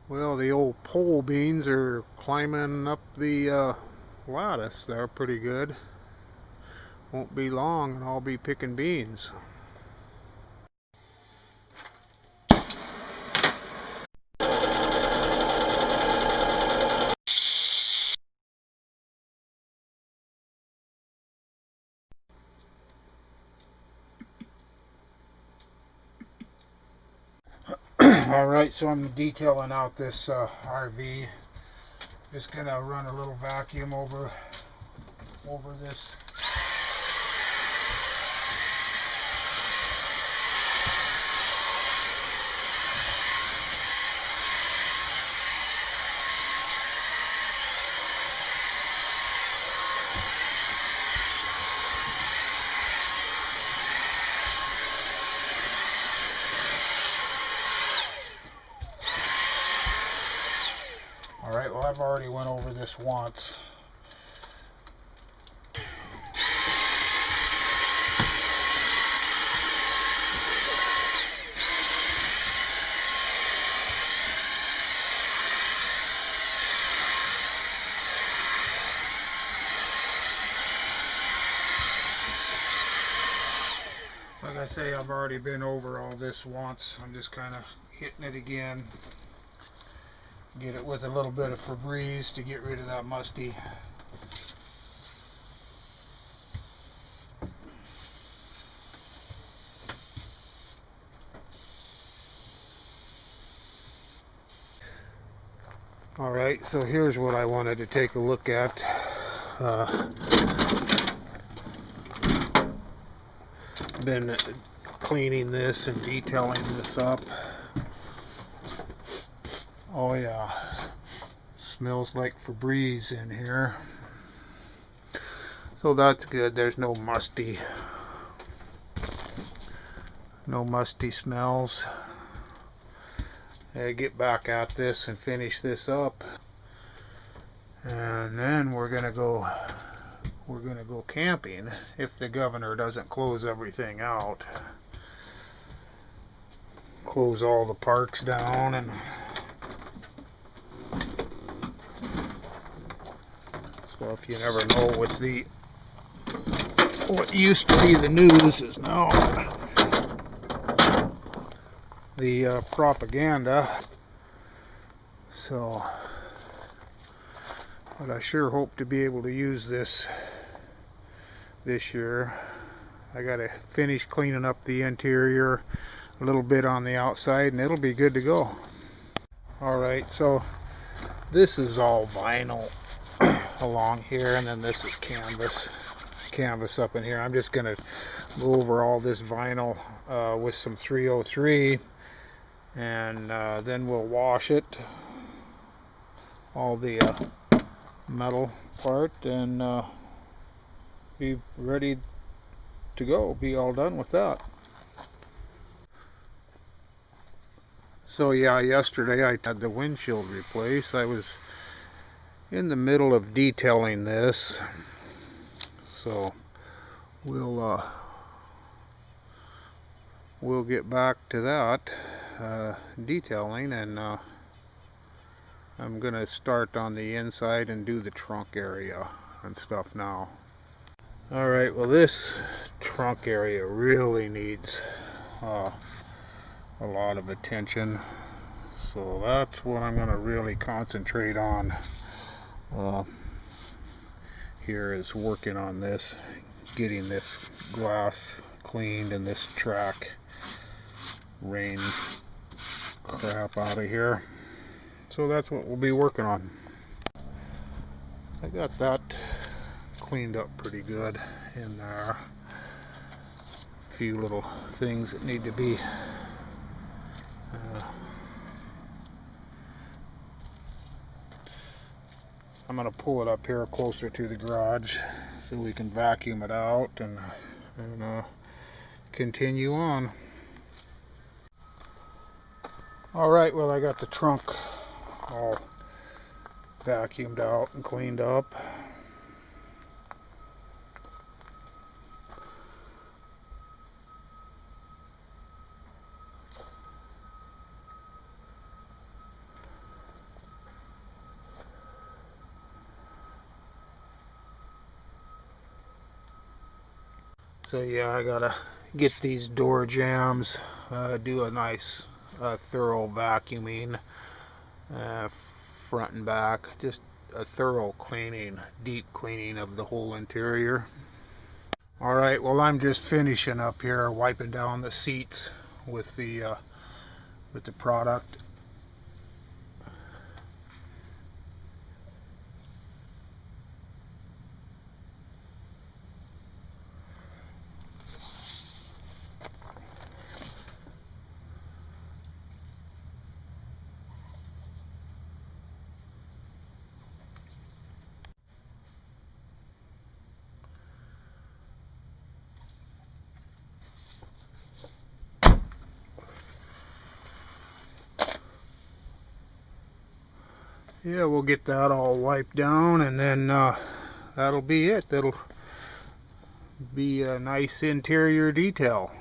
Well, the old pole beans are climbing up the lattice there pretty good. Won't be long and I'll be picking beans. Alright, so I'm detailing out this RV. Just gonna run a little vacuum over this. Alright, well I've already went over this once. Like I say, I've already been over all this once. I'm just kind of hitting it again. Get it with a little bit of Febreze to get rid of that musty. Alright, so here's what I wanted to take a look at. Been cleaning this and detailing this up. Oh yeah, smells like Febreze in here. So that's good. There's no musty smells. I get back at this and finish this up, and then we're gonna go camping if the governor doesn't close everything out. Close all the parks down, and so if you never know what used to be the news is now the propaganda. So, but I sure hope to be able to use this year. I gotta finish cleaning up the interior, a little bit on the outside, and it'll be good to go. Alright, so this is all vinyl along here, and then this is canvas up in here. I'm just gonna go over all this vinyl with some 303, and then we'll wash it, all the metal part, and be ready to go, be all done with that. So yeah, yesterday I had the windshield replaced. I was in the middle of detailing this, so we'll get back to that detailing, and I'm gonna start on the inside and do the trunk area and stuff now. Alright, well this trunk area really needs a lot of attention, so that's what I'm gonna really concentrate on here, is working on this, getting this glass cleaned and this track rain crap out of here. So that's what we'll be working on. I got that cleaned up pretty good in there. A few little things that need to be I'm going to pull it up here closer to the garage so we can vacuum it out and continue on. Alright, well I got the trunk all vacuumed out and cleaned up. So yeah, I gotta get these door jambs, do a nice thorough vacuuming, front and back, just a thorough cleaning, deep cleaning of the whole interior. Alright, well, I'm just finishing up here, wiping down the seats with the product. Yeah, we'll get that all wiped down, and then that'll be it. That'll be a nice interior detail.